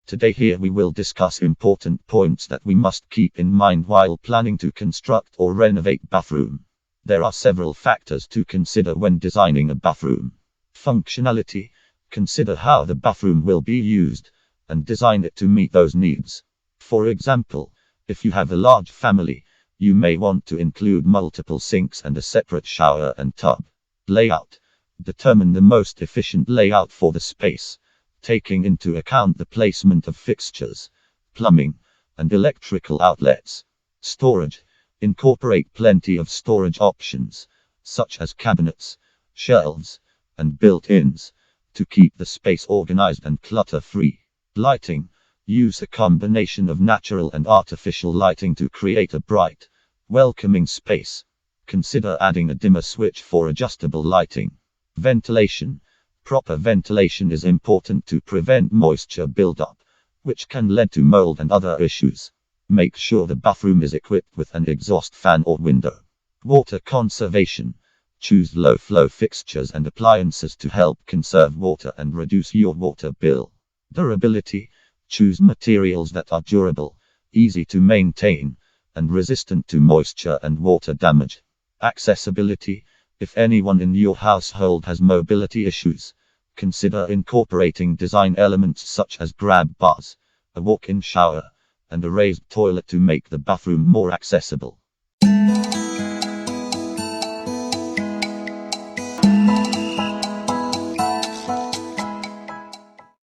Today here we will discuss important points that we must keep in mind while planning to construct or renovate bathroom. There are several factors to consider when designing a bathroom. Functionality. Consider how the bathroom will be used, and design it to meet those needs. For example, if you have a large family, you may want to include multiple sinks and a separate shower and tub. Layout. Determine the most efficient layout for the space, taking into account the placement of fixtures, plumbing, and electrical outlets. Storage. Incorporate plenty of storage options, such as cabinets, shelves, and built-ins, to keep the space organized and clutter-free. Lighting. Use a combination of natural and artificial lighting to create a bright, welcoming space. Consider adding a dimmer switch for adjustable lighting. Ventilation. Proper ventilation is important to prevent moisture buildup, which can lead to mold and other issues. Make sure the bathroom is equipped with an exhaust fan or window. Water conservation. Choose low-flow fixtures and appliances to help conserve water and reduce your water bill. Durability. Choose materials that are durable, easy to maintain, and resistant to moisture and water damage. Accessibility. If anyone in your household has mobility issues, consider incorporating design elements such as grab bars, a walk-in shower, and a raised toilet to make the bathroom more accessible.